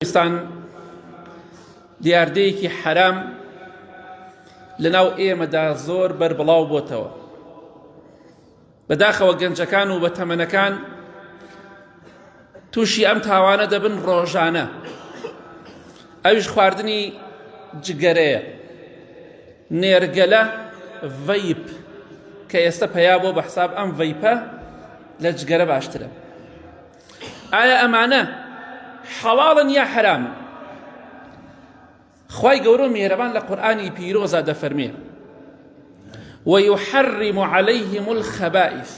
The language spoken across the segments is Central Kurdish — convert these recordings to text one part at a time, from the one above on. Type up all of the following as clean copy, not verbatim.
ئێستان دیاردەیەکی حەرام لەناو ئێمەدا زۆر بەربڵاو بۆتەوە. بەداخەوە گەنجەکان و بەتەمەنەکان تووشی ئەم تاوانە دەبن ڕۆژانە. ئەویش خواردنی جگەرەیە، نێرگەلە، ڤەیپ کە ئێستا پەیا بۆ بە حساب ئەم ڤەیپە لە جگەرە باشترە. ئایا ئەمانە حەڵاڵن یا حەرامن؟ خوای گەورە میهرەبان لە قورئانی پیرۆزا دەفەرمێ وَيُحَرِّمُ عَلَيْهِمُ الْخَبَائِث،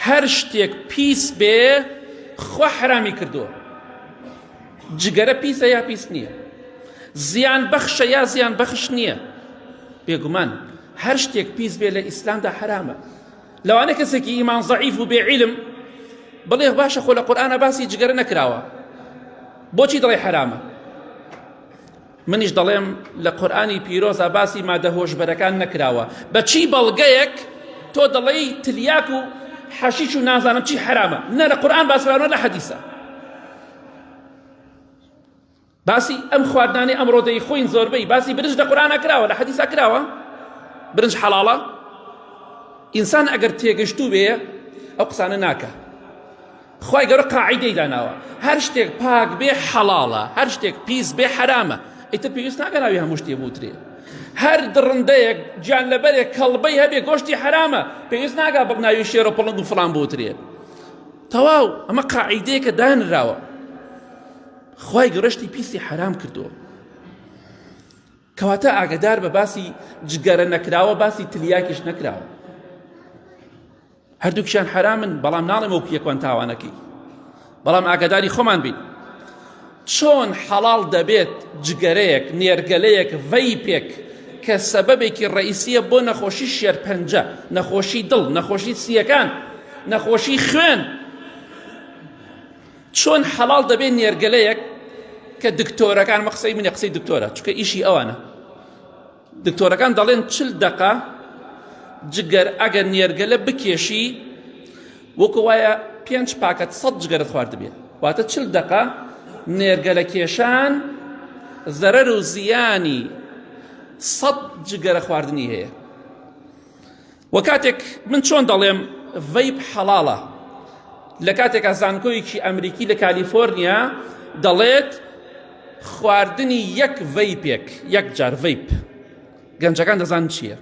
هەر شتێک پیس بێ خوا حرامی کردووە. جگەرە پیسە یا پیس نییە؟ زیان بەخشە یا زیان بەخش نییە؟ بێگومان هەر شتێک پیس بێ لە ئیسلامدا حرامە. لەوانە کەسێکی ئیمان زەعیف و بێعیلم بڵێ باشە خۆ لە قورئانە باسی جگەرە نەکراوە، بۆچی دەڵێ حرامە؟ منیش دەڵێم لە قورئانی پیرۆزا باسی مادە هۆشبەرەکان نەکراوە. بەچی بەڵگەیەک تۆ دەڵێی تلیاک و حەشیش و نازانم چی حرامە؟ نە لە قورئان باسراوە لە حەدیثە. باسی ئەم خواردنانەی ئەمڕۆ دەیخۆین زۆربەی باسی برنج لە قورئانە کراوە، لە حەدیثا کراوە. برنج حەڵاڵە؟ ئینسان ئەگەر تێگەشتوو بێ ئەو قسانە ناکە. خوای گەورە قاعیدەی داناوە هەر شتێک پاک بێ حەڵاڵە، هەر شتێک پیس بێ حرامە. ئیتر پێویست ناکە ناوی هەموو شتێ بوترێ. هەر درڕندەیەک گیانلەبەرێک کەڵبەی هەبێ گۆشتی حرامە، پێویست ناکە بە ناوی شێر و پڵنگ و فڵان بوترێ. تەواو ئەمە قاعیدەیە کە دانراوە. خوای گەورە شتی پیسی حرام کردووە. کەواتە ئاگادار بە باسی جگەرە نەکراوە، باسی تلیاکیش نەکراوە. هەردووکیان حرامن، بەڵام ناڵێم ئەو یەکوان تاوانەکەی. بەڵام ئاگاداری خۆمان بین. چۆن حەڵاڵ دەبێت جگەرەیەک، نێرگەلەیەک، ڤەیپێک کە سەبەبێکی ڕئیسیە بۆ نەخۆشی شێرپەنجە، نەخۆشی دڵ، نەخۆشی سیەکان، نەخۆشی خوێن، چۆن حەڵاڵ دەبێت نێرگەلەیەک کە دکتۆرەکان مەقسەی منە قسەی دکتۆرە چونکە ئیشی ئەوانە. دکتۆرەکان دەڵێن 40 دقە جگەر ئەگەر نێرگەلە بکێشی وەکو وایە 5 پاکەت 100 جگەرت خوارد بێت. واتە 40 دقە نێرگەلە کێشان زەرەر و زیانی 100 جگەرە خواردنی هەیە. وە کاتێک من چۆن دەڵێم ڤەیپ حەڵاڵە، لە کاتێکە زانکۆیەکی ئەمریکی لە کالیفۆرنیا دەڵێت خواردنی یەک ڤەیپێک، یەک جار ڤەیپ، گەنجەکان دەزانن چییە،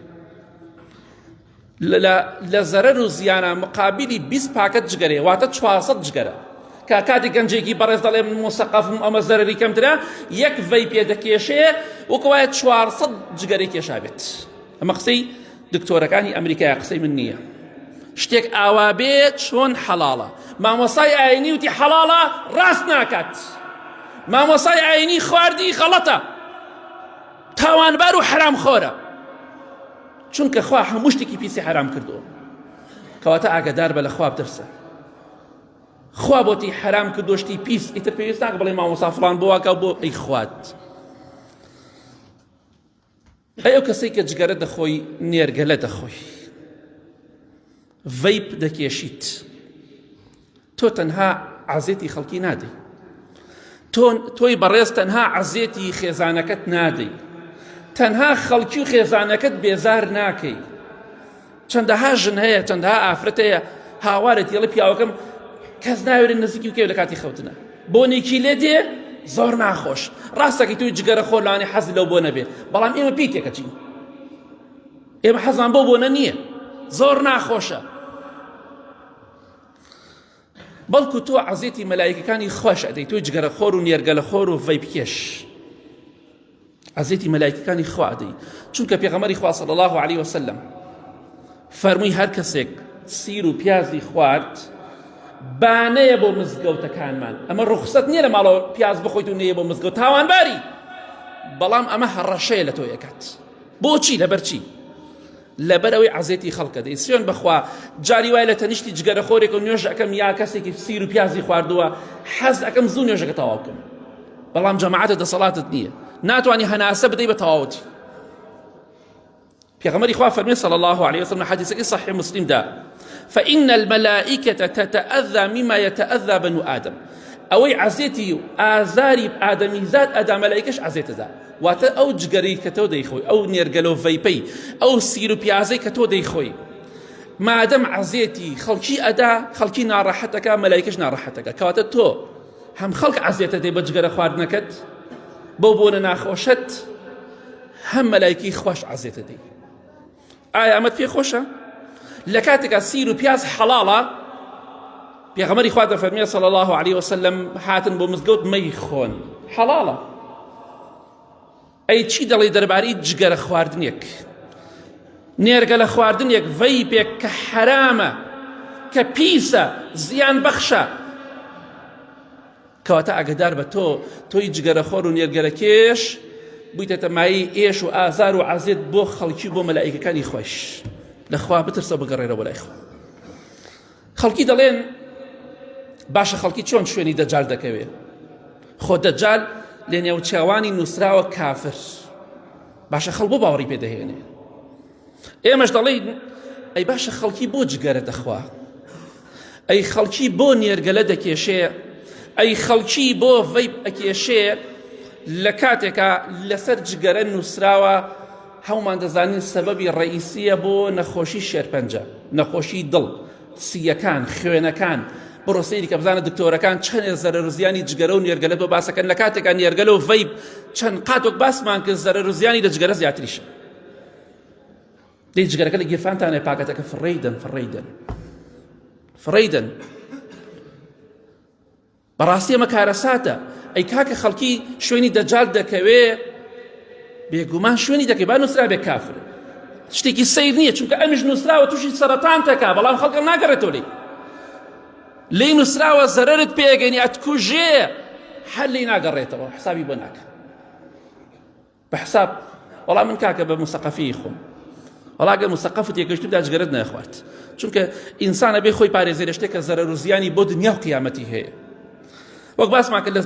لە زەرەر و زیانە مقابلی 20 پاکەت جگەرەیە، واتە 400 جگەرە. کە کاتی گەنجێکی بەڕێز دەڵێ من مۆسەقەفم ئەمە زەرەری کەمترە، یەک ڤەیپێ دەکێشێ وەکو وایە 400 جگەرەی کێشا بێت. ئەمە قسەی دکتۆرەکانی ئەمریکایە، قسەی من نییە. شتێک ئاوا بێت چۆن حەڵاڵە. مامۆسای ئاینی وتی حەڵاڵە، ڕاست ناکات. مامۆسای ئاینی خواردی غەڵەتە، تاوانبار و حرام خۆرە، چونکە خوا هەموو شتێکی پیسی حرام کردووە. کەواتە ئاگادار بە لە خوا بترسە. خوا بۆتی حرام کردووە شتی پیس، ئیتر پێویست ناکە بڵێ مامۆسا فڵان بۆ واکە بۆ ئەی خوات. ئەو کەسەی کە جگەرە دەخۆی، نێرگەلە دەخۆی، ڤەیپ دەکێشیت، تۆ تەنها عەزێتی خەڵکی نادەی، تۆی بەڕێز تەنها عەزێتی خێزانەکەت نادەی، تەنها خەڵکی و خێزانەکەت بێزار ناکەی. چەندەها ژن هەیە، چەندەها ئافرەت هەیە هاوارێت یەڵێ پیاوەکەم کەس ناوێرن نزیکی وکەوێ لە کاتی خەوتنە، بۆنێکی لێ دێ زۆر ناخۆش. ڕاستەکەی توی جگەرە خۆرلانی حەز لەو بۆ نەبێ، بەڵام ئێمە پیتێکەچین، ئێمە حەزان بۆ بۆنە نییە، زۆر ناخۆشە. بەڵکو تۆ عەزێتی مەلایکەکانی خۆش ئەدەی، تۆی جگەرە خۆر و نێرگەلە خۆر و ڤەیپکێش، عەزێتی مەلایکەکانی خوا ئەدەی. چونکە پێغەمبەری خوا صلی الله علیه وسلم فەرمووی هەر کەسێک سیر و پیازی خوارد بانەیە بۆ مزگەوتەکانمان. ئەمە ڕوخسەت نییە لە ماڵەوە پیاز بخۆیت و نەیە بۆ مزگەوت، تاوانباری، بەڵام ئەمە هەڕەشەیە لە تۆ یەکات. بۆچی؟ لەبەر چی؟ لەبەر ئەوەی عەزێتی خەڵکە دەی. سوێن بەخوا جاری وایە لە تەنیشتی جگەرە خۆرێک و نوێژ ئەەکەم یا کەسێکی سیر و پیازی خواردووە حەز ئەەکەم زوو نوێژەکە تەواو بکەم، بەڵام جەماعەتە دەسەڵاتت نییە، ناتوانی هەناسە بدەی بە تەواوەتی. پێغەمبەری خوا فەرمێ صلی الله علیه وسلم لە حەدیثێکی صحیح مسلمدا فإن الملائكة تتأذى مما يتأذى بنو آدم. ئەوەی عەزێتی و ئازاری ئادەمیزاد ئەدا مەلایکەش عەزێتەدا واتە ئەو جگەرەی کە تۆ دەیخۆی ئەو نێرگەلە و ڤەیپەی ئەو سیر و پیازەی کە تۆ دەیخۆی مادەم عەزێتی خەڵکی ئەدا خەڵکی ناڕەحەتەکە مەلایکەش ناڕەحەتەکە کەواتە تۆ هەم خەڵک عەزێتە دەی بە جگەرە خواردنەکەت بۆ بۆنە ناخۆشت هەم مەلایکی خۆش عەزێتە دەی ئایا ئەمەت پێ خۆشە؟ لە کاتێکە سیر و پیاز حەڵاڵە پێغەمبەری خوا دەفەرمێ صلی الله عليه وسلم هاتن بۆ مزگەوت مەی خۆن حەڵاڵە ئەی چی دەڵێ دەربارەی جگەرە خواردنێک نێرگە لە خواردنێک ڤەیپێک کە حەرامە کە پیسە زیان بەخشە کەواتە ئاگدار بە تۆی جگەرە خۆر و نێرگەلەکێش بوویتە مای ئێش و ئازار و عەزێت بۆ خەڵکی بۆ مەلایکەکانی خۆش لەخوا بترسە بگەڕێرەوە لای خوا خەڵکی دەڵێن باشە خەڵکی چۆن شوێنی دەجال دەکەوێت خۆ دەجال لە نێوچاوانی نووسراوە کافر باشە خەڵ بۆ باوەڕی پێدەهێنێ ئێمەش دەڵێن ئەی باشە خەڵکی بۆ جگەرە دەخوا ئەی خەڵکی بۆ نێرگەلە دەکێشێ ئەی خەڵکی بۆ ڤەیپ ئەکێشێ لە کاتێکە لەسەر جگەرە نووسراوە هەومان دەزانین سەبەبی ڕئیسیە بۆ نەخۆشی شێرپەنجە نەخۆشی دڵ سیەکان خوێنەکان بڕۆ سەیری کە بزانە دکتۆرەکان چەند زەرەر و زیانی جگەرە و نێرگەلە بۆ باسەکەن لە کاتێکە نێرگەلە و ڤەیپ چەند قاتۆک باسمان کرد زەرەر و زیانی لە جگەرە زیاتریشە دەی جگەرەکە لە گیرفانتانێ پاکەتەکە فڕەیدەن بەڕاستی ئەمە کارەساتە ئەی کاکە خەڵکی شوێنی دەجال دەکەوێ بێگومان شوێنی دەکەی با نووسرا بێ کافر شتێکی سەیر نییە چونکە ئەمیش نووسراوە تووشی سەرەتان تەکا بەڵام خەڵکە ناگەڕێتەوە لێی نووسراوە زەرەرت پێگەنی ئەتکوژێ هەر لێی ناگەڕێتەوە حسابی بۆ ناکە بە حساب وەڵام من کاکە بە موسەقەفی خۆم وەڵاگە موسەقەفت یەکەشتودا جگەرت نەخوارد چونکە ئینسانە بێ خۆی پارێزێ لە شتێکە زەرەر و زیانی بۆ دنیا و قیامەتی هەیە وەک باسمان کرد لە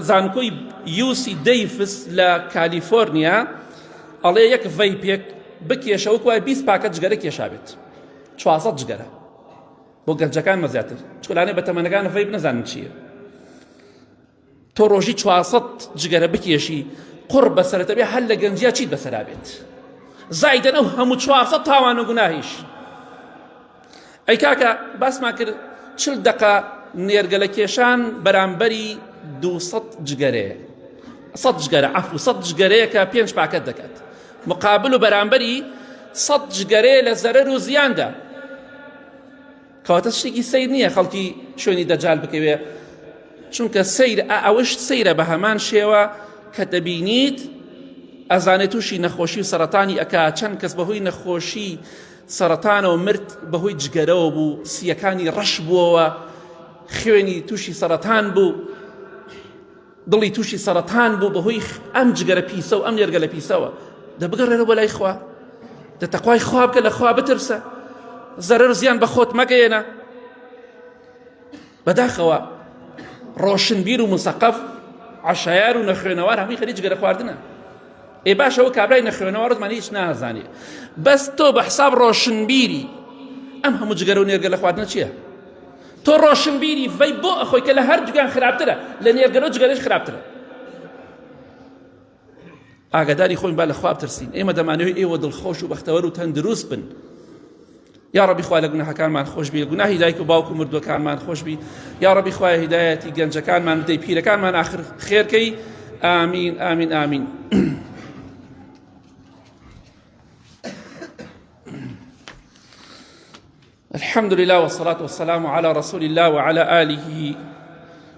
زانکۆی یوسی دەیفس لە کالیفۆرنیا ئەڵێ یەک ڤەیپێک بکێشە وەک وایە 20 پاکەت جگەرە کێشابێت 400 جگەرە بۆ گەنجەکان مەزیاتر چکۆلانێ بە تەمەنەکان ڤەیپ نەزانن چییە تۆ ڕۆژی 400 جگەرە بکێشی قڕ بەسەرەتە بێ هەر لە گەنجیا چیت بەسەرا بێت زایدەن ئەو هەموو 400 تاوان و گوناهیش ئەی کاکە باسمان کرد 40 دقە نێرگەلە کێشان بەرامبەری 200 جگەرەیە 100 جگەرە عەفو 100 جگەرەیە کە 5 پاکەت دەکات مقابل و بەرامبەری 100 جگەرەیە لە زەرەر و زیاندا کەواتە شتێکی سەیر نییە خەڵکی شوێنی دەجال بکەوێ چونکە سەیر ئەوەش سەیرە بە هەمان شێوە کە دەبینیت ئەزانێت تووشی نەخۆشی و سەرەتانی ئەکا چەند کەس بەهۆی نەخۆشی سەرەتانەوە مرد بەهۆی جگەرەوە بوو سیەکانی ڕەش بووەوە خوێنی تووشی سەرەتان بوو دڵی تووشی سەرەتان بوو بەهۆی ئەم جگەرە پیسە و ئەم نێرگەلە پیسەوە دەبگەڕێرە بۆ لای خوا دەتەقوای خوا بکە لە خوا بترسە زەرەر زیان بە خۆت مەگەیەنە بەداخەوە ڕۆشنبیر و موسەقەف عەشایار و نەخوێنەوار هەمووی خەریک جگەرە خواردنە ئێ باشەوە کابرای نەخوێنەوار زمانی هیچ نازانێ بەس تۆ بە حساب ڕۆشنبیری ئەم هەموو جگەرە و نێرگەلە خواردنە چییە تۆ ڕۆشنبیری ڤەی بۆ ئەخۆی کە لە هەر جوگان خراپترە لە نێرگەلە و جگەرەش خراپترە ئاگاداری خۆین با لە خوا بترسین ئێمە دەمانەوێت ئێوە دڵخۆش و بەختەوەر و تەندروست بن یا ربی خوای لە گوناهەکانمان خۆش بی گوناهی دایک و باوک و مردوەکانمان خۆش بی یا ربی خوای هیدایەتی گەنجەکانمان بدەی پیرەکانمان آخر خێرکەی ئامین ئامین ئامین الحمد لله والصلاة والسلام على رسول الله وعلى آله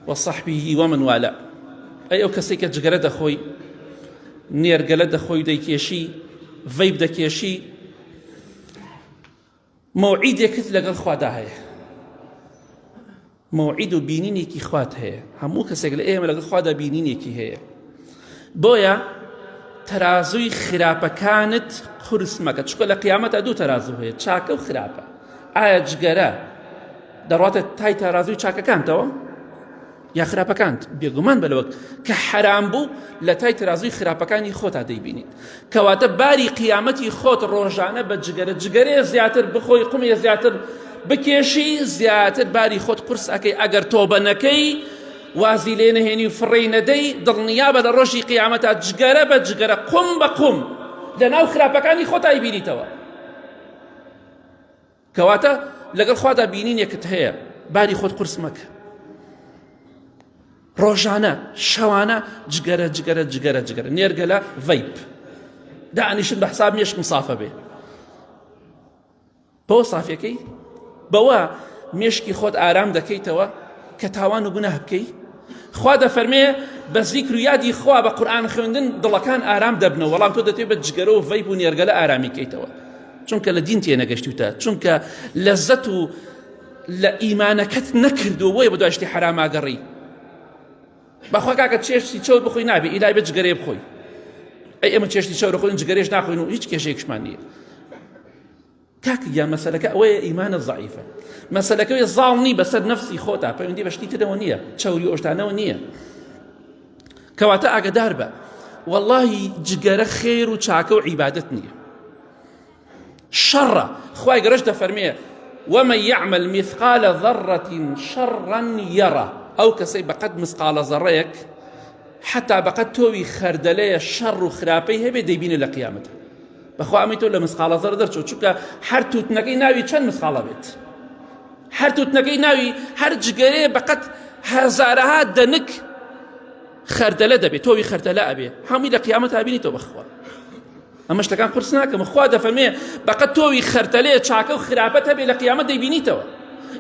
وصحبه ومن والاه أي كسي كجگەرە دەخۆی نێرگەلە دەخۆی دەیکێشی ڤەیپ دەکێشی مەوعیدێکت لەگەڵ خوادا هەیە مەوعید و بینینێکی خوات هەیە هەموو کەسێک لە ئێمە لەگەڵ خوادا بینینێکی هەیە بۆیە تەرازووی خراپەکانت قورس مەکە چونکە لە قیامەتە دوو تەرازوو هەیە چاکە و خراپە ئایا جگەرە دەڕاتە تای تەرازووی چاکەکانتەوە یا خراپەکانت بێگومان بەلەوە کە حەرام بوو لە تای تەرازووی خراپەکانی خۆتا دەیبینیت کەواتە باری قیامەتی خۆت ڕۆژانە بە جگەرە زیاتر بخۆی قومێ زیاتر بکێشی زیاتر باری خۆت قورس ئەکەی ئەگەر تۆبە نەکەی وازی لێ نەهێنی و فڕێی نەدەی دڵنیابە لە ڕۆژی قیامەتە جگەرە بە جگەرە قوم بە قوم لە ناو خراپەکانی خۆتای بینیتەوە. کەواتە لەگەڵ خوادا بینینێکت هەیە باری خۆت قورس مەکە، ڕۆژانە شەوانە جگەرە جگەرە جگەرە جگەرە نێرگەلە ڤەیپ دانیشن بە حساب مێشک مسافە بێ بەوە سافیەکەی بەوە مێشکی خۆت ئارام دەکەیتەوە کە تاوان و گوناه بکەی. خوا دەفەرمێ بە زیکر و یادی خوا بە قورئان خوێندن دڵەکان ئارام دەبنەوە، بەڵام تۆ دەتوێت بە جگەرە و ڤەیپ و نێرگەلە ئارامی کەیتەوە، چونکە لە دین تێنەگەشتوتە، چونکە لەزەت و لە ئیمانەکەت نەکردووە بۆیە بە دوای شتی حرام ئاگەڕی. بەخوا کاکە چێشتی چەوت بخۆی نابێ ئیلای بە جگەرێ بخۆی، ئەی ئێمە چێشتی چەوت دەخۆین جگەرێش ناخۆین و هیچ کێشەیەکشمان نییە. کاکە گیان مەسەلەکە ئەوەیە ئیمانە ضعیفە، مەسەلەکەوێ زاڵ نی بەسەر نەفسی خۆتا، پەیوەندی بە شتی ترەوە نییە، چەوری ئۆشتانەوە نییە. کەواتە ئاگادار بە وەڵڵاهی جگەرە خێر و چاکە و عیبادەت نییە، شەڕە. خوای گەورەش دەفەرمێ ومن يعمل مثقال ذرة شرا يره، ئەو کەسەی بەقەد مسقالە زەڕەیەک حتا بەقەد تۆوی خەردەلەیە شەڕ و خراپەی هەبێ دەیبینە لە قیامەتە. بەخوا ئەمەی تۆ لە مسقالە زەڕ دەرچۆ، چونکە هەر تووتنەکەی ناوی چەند مسقالە بێت، هەر تووتنەکەی ناوی هەر جگەرەیە بەقەد هەزارەها دەنک خەردەلە دەبێت، تۆوی خەردەلە ئەبێ، هەمووی لە قیامەتە بینیتەوە بەخوا. ئەمە شتەکان قورس ناکەم، خوا دەفەرمێ بەقەد تۆوی خەردەلەیە چاکە و خراپەت هەبێ لە قیامەت دەیبینیتەوە،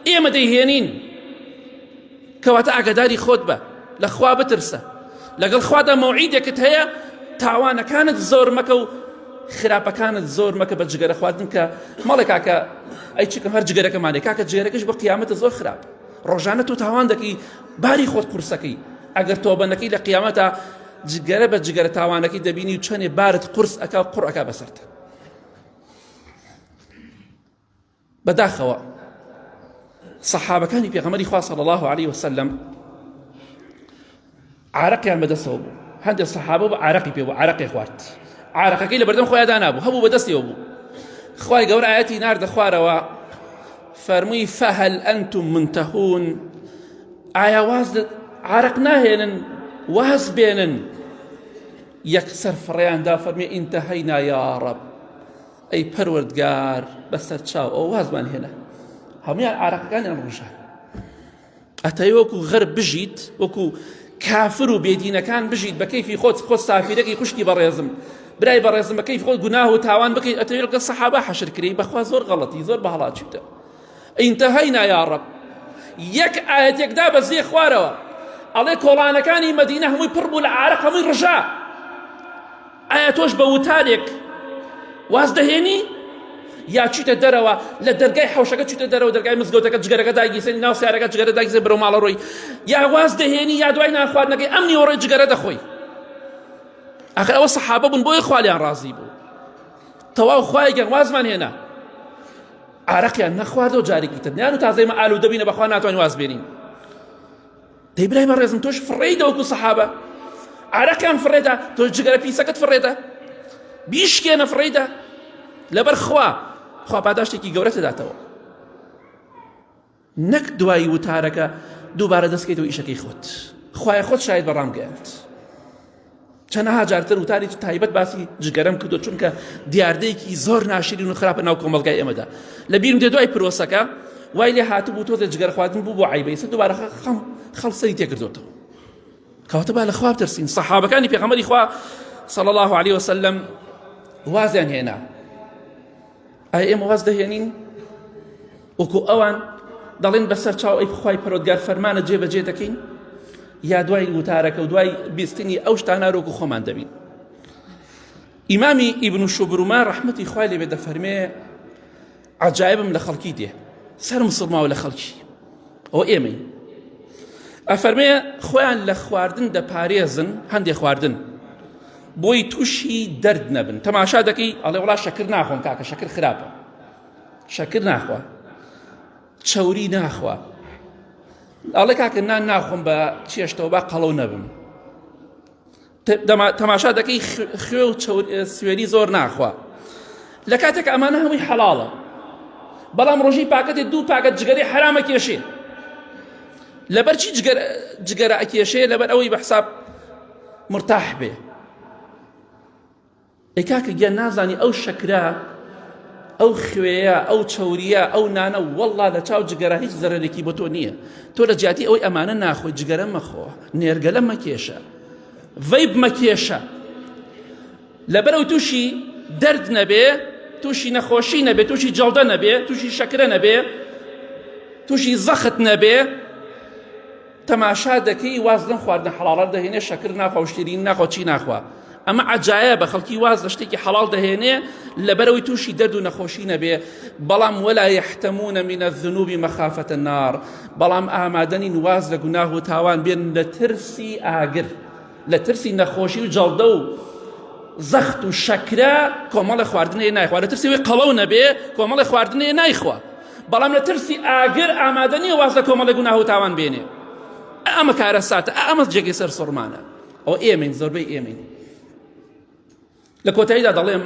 ئێمە دەیهێنین. کەواتە ئاگاداری خۆت بە، لە خوا بترسە، لەگەڵ خوادا مەوعیدێکت هەیە تاوانەکانت زۆر مەکە و خراپەکانت زۆر مەکە بە جگەرە خواردن. کە مەڵێ کاکە ئەی چیکەم هەر جگەرەکەمانێ، کاکە جگەرەکەش بە قیامەتە زۆر خراپ، ڕۆژانە تۆ تاوان دەکەی باری خۆت قورسەکەی، ئەگەر تۆبەنەکەی لە قیامەتە جگەرە بە جگەرە تاوانەکەی دەبینی و چەندێ بارت قورس ئەکا و قوڕ ئەکا بەسەرتە. بەداخەوە سەحابەکانی پێغەمبەری خوا صلی الله علیه وسلم عارەقیان بەدەستەوە بوو، هەندێک سەحابە بە عارەقی پێ بوو، عارەقی خوارد، عارەقەکەی لە بەردەم خۆیاندا نابوو، هەبوو بەدەستیەوە بوو. خوای گەورە ئاەتی ناردە خوارەوە فەرمووی فەهەل ئەنتم منتەهون، ئایا واز عارەق ناهێنن واز بێنن؟ یەکسەر فڕیاندا فەرمی ئینتەهەینا یا ڕەب، ئەی پەروەردگار بەسەر چاو ئەو وازمان هێنا. هەمویان عارەقەکانیان ڕژان، ئەتەی وەکو غەرب بژیت، وەکو کافر و بێدینەکان بژیت بە کەیفی خۆت، خۆت سافیرەکەی خوشکی بەڕێزم، برای بەڕێزم بە کەیفی خۆت گوناه و تاوان بکەیت، ئەتەوێت لەگەڵ سەحابە حەشر کردی، بەخوا زۆر غەڵەتی زۆر بەهەڵاچووتە. ئینتەهەینا یا ڕەب، یەک ئاەتێکدا بەزێ خوارەوە ئەڵێ کۆڵانەکانی مەدینە هەمووی پڕ بوو لە عارەق، هەمووی ڕژا. ئایا تۆش بە وتارێک واز دەهێنی یا چیتە دەرەوە لە دەرگای حەوشەکە چیتە دەرەوە، دەرگای مزگەوتەکە جگەرەکە داگیرسێنی ناو سیارەکە جگەرە داگیرسێ بەرەو ماڵەڕۆی، یا واز دەهێنی یا دوای نانخواردنەکەی ئەم نیوەڕۆی جگەرە دەخۆی. ئاخر ئەوە سەحابە بوون بۆیە خوالیان ڕازی بوو، تەواو خوای گەڕ وازمان هێنا، عارەقیان نەخواردەوە جارێکی تر نیان و تازەی مە ئالوودە بینە بەخوا ناتوانین واز بێنین. دەی برای بەڕێزم تۆش فڕێیتە وەکو سەحابە، عارەقیان فڕێتە، تۆ جگەرە پیسەکەت فڕێتە، بیشکێنە فڕێتە، لەبەر خوا پاداشتێکی گەورەتە داتەوە، نەک دوایی وتارەکە دووبارە دەستکەیتەوە ئیشەکەی خۆت. خوایە خۆت شاید بەڕام گەیاند. چەندەها جارتر وتاری تایبەت باسی جگەرەم کردو، چونکە دیاردەیەکی زۆر ناشرین و خراپە ناو کۆمەڵگای ئێمەدا. لە بیرم دێ دوای پرۆسەکە وای لێ هاتبوو تۆ جگەرە خواردن بوو بۆ عیبەی، سەر دووبارە خەڵسەری تێکردوتەوە. کەواتە با لە خوا بترسین. سەحابەکانی پێغەمبەری خوا صلی الله علیه وسلم وازیان هێنا. ئایا ئێمە واز دەهێنین وەکو ئەوان دەڵێن بەسەر چاو ئەی خوای پەروەردگار فەرمانە جێبەجێ دەکەین، یا دوای وتارەکە و دوای بیستنی ئەو شتانە وەکو خۆمان دەبین؟ ئیمامی ئیبن شوبرومە ڕەحمەتی خوای لێ بێ دەفەرمێ عەجایبم لە خەڵکی دێ، سەر مسڵماوە لە خەڵکی ئەوە ئێمەین. ئەفەرمێ خۆیان لە خواردن دەپارێزن، هەندێک خواردن بۆی تووشی دەرد نەبن. تەماشا دەکەی ئەڵێ وڵا شەکر ناخۆم کاکە، شەکر خراپە، شەکر ناخوا، چەوری ناخوا، ئەڵێ کاکە نان ناخۆم بە چێشتەوە با قەڵەو نەبم. تەماشا دەکەی خوێ و سوێری زۆر ناخوا، لە کاتێک ئەمانە هەمووی حەڵاڵە، بەڵام ڕۆژی پاکەتێ دوو پاکەت جگەرەی حرامە کێشێ. لەبەرچی جگەرە ئەکێشێ لەبەر ئەوەی بە حساب مرتاح بێ. ئەی کاکە گیان نازانی ئەو شەکرا، ئەو خوێیە، ئەو چەوریە، ئەو نانە وەڵڵا لە چاو جگەرە هیچ زەرەرێکی بۆ تۆ نییە. تۆ لە جیاتی ئەوەی ئەمانە ناخۆی جگەرە مەخۆ، نێرگەلە مەکێشە، ڤەیب مەکێشە، لەبەرەوەی تووشی دەرد نەبێ، تووشی نەخۆشی نەبێ، تووشی جەڵدە نەبێ، تووشی شەکرە نەبێ، تووشی زەخت نەبێ، تەماشا دەکەی واز لەم خواردنە حەڵاڵە دەهێنێ، شەکر ناخوا و شیرین ناخوا چی ناخوا. ئەمە عەجایبە خەڵکی واز لە شتێکی حەڵاڵ دەهێنێ لەبەرەوەی تووشی دەرد و نەخۆشی نەبێ. بەڵام وەلا یەحتەمونە منە الذنوب مەخافەتە النار، بەڵام ئامادەنین واز لە گوناه و تاوان بێن لە ترسی ئاگر، لە ترسی نەخۆشی و جەڵدە و زەخت و شەکرە کۆمەڵی خواردنێ نایخوا، لە ترسی وی قەڵەو نەبێ کۆمەڵی خواردنێ نایخوا، بەڵام لە ترسی ئاگر ئامادەنیە واز لە کۆمەڵی گوناه و تاوان بێنێ. ئەمە کارە ساتە، ئەمە جێگەی سەر سوڕمانە. ئەوە ئێمەین، زۆربەی ئێمەین. لە کۆتاییدا دەڵێم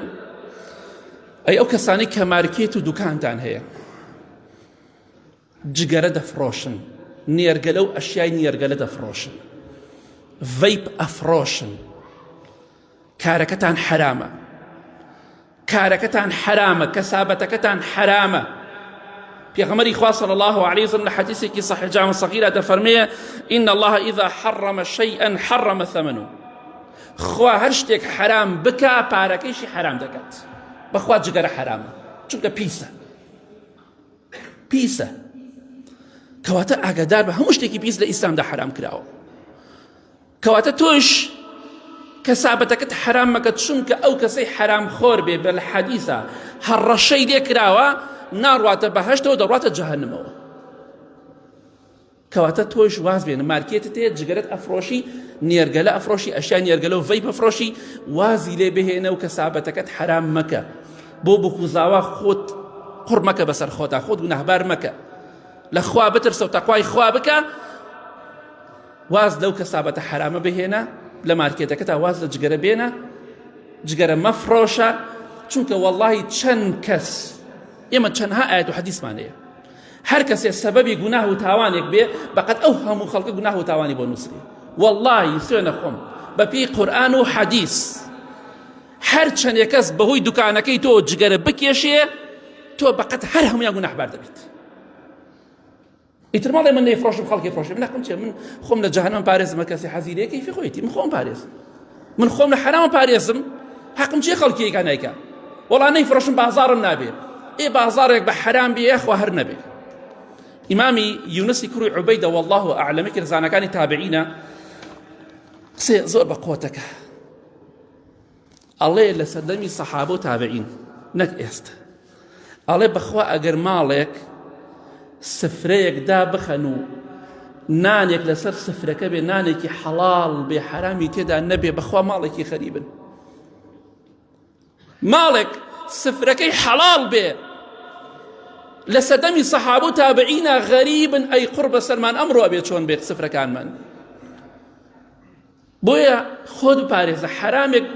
ئەی ئەو کەسانی کە مارکێت و دوکاندان هەیە، جگەرە دەفرۆشن، نێرگەلە و ئەشیای نێرگەلە دەفرۆشن، ڤەیپ ئەفرۆشن، کارەکەتان حرامە، کارەکەتان حرامە، کەسابەتەکەتان حرامە. پێغەمبەری خوا صلی الله علیه وسلم لە حەدیثێکی صحیح جامع صغیرە دەفەرمێ إن الله إذا حرم شيئا حرم ثمنه. خوا هەر شتێک حرام بکە پارەکەیشی حرام دەکات. بەخوا جگەرە حرامە، چونکە پیسە، پیسە. کەواتە ئاگادار بە هەموو شتێکی پیس لە ئیسلامدا حرام کراوە. کەواتە تۆش کەسابەتەکەت حرام مەکە، چونکە ئەو کەسەی حرام خۆر بێ بە حەدیثە هەڕەشەی لێ کراوە ناڕواتە بەهەشتەوە دەڕواتە جەهەنەمەوە. کەواتە تۆش واز بێنە مارکێتت هەیە، جگەرت ئەفرۆشی، نێرگەلە ئەفرۆشی، ئەشیا نێرگەلە و ڤەیپ ئەفرۆشی، وازی لێ بهێنە و کەسابەتەکەت حرام مەکە، بۆ بخوزاوە خۆت قوڕ مەکە بەسەر خۆتا، خۆت گوناهبار مەکە، لە خوا بترسە و تەقوای خوا بکە، واز لەو کەسابەتە حرامە بهێنە، لە مارکێتەکەتا واز لە جگەرە بێنە، جگەرە مەفرۆشە، چونکە وەڵڵاهی چەند کەس ئێمە چەندها ئایەت و حەدیثمان هەیە، هەر کەسێ سەبەبی گوناه و تاوانێک بێ بەقەت ئەو هەموو خەڵکە گوناه و تاوانی بۆ نووسری. وەڵڵاهی سوێنە خۆم بەپێی قورئان و حەدیث هەر چەندێک کەس بەهۆی دوکانەکەی تۆ جگەرە بکێشێ، تۆ بەقەت هەر هەمویان گوناهبار دەبیت. ئیتر ماڵێ من نەیفرۆشم خەڵکی فرۆشم، نەخۆم چێ من خۆم لە جەهەنەم پارێزم، کەسی حەزیرەیە کەیفی خۆیەتی، من خۆم پارێزم، من خۆم لە حرامە پارێزم، حەقم چێ خەڵکیەکە نایکە. وەڵا نەیفرۆشم بازاڕم نابێ، ئێ بازارێک بە حرام بێ یەخوا هەر نەبێ. ئیمامی یونسی کوڕی عوبەیدە والله ئەعلەم، یەکێ لە زانەکانی تابعینە، قسەی زۆر بە قوتەکە، ئەڵێ لە سەردەمی سەحابە و تابعین نەک ئێستا، ئەڵێ بەخوا ئەگەر ماڵێک سفرەیەک دا بخەن و نانێک لەسەر سفرەکە بێ، نانێکی حەڵاڵ بێ، حرامی تێدا نەبێ، بەخوا ماڵێکی خەریبن. ماڵێک سفرەکەی حەڵاڵ بێ لە سەردەمی سەحابە و تابعینە غەریبن، ئەی قوربە سەرمان ئەمڕۆ ئەبێ چۆن بێت سفرەکانمان. بۆیە خۆت بپارێزە، حرامێک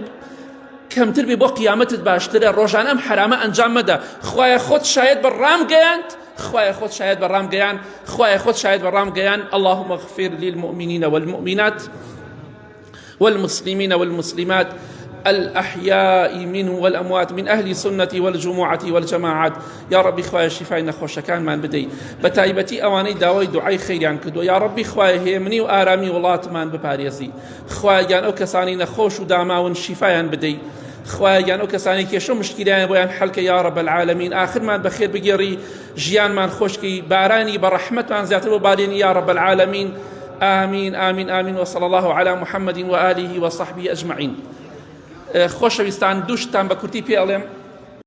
کەمتر بێ بۆ قیامەتت باشترە، ڕۆژانە ئەم حرامە ئەنجام مەدە. خوایە خۆت شاید بەڕام گەیاند، خوایە خۆت شاید بەڕام گەیان، خوایە خۆت شاید بەڕام گەیان. اللهم اغفر للمؤمنين والمؤمنات والمسلمين والمسلمات الأحياء منه والأموات من أهل السنة والجماعة والجماعات. يا ربي خوايا شفاء نخوش كان من بدي بتايبتي أواني داوي دعاء خير عن كدو. يا ربي خوايا هيمني وآرامي ولات من بباريزي خوايا جان أو كساني نخوش وداما ونشفاء بدي خوايا جان أو كساني كيشو مشكلة بيان حلك يا رب العالمين. آخر من بخير بجري جيان من خوشكي باراني برحمة من زيادة وبارين يا رب العالمين. آمين آمين آمين. وصلى الله على محمد وآله وصحبه أجمعين. خۆشەویستان دووشتان بە کورتی پێڵێم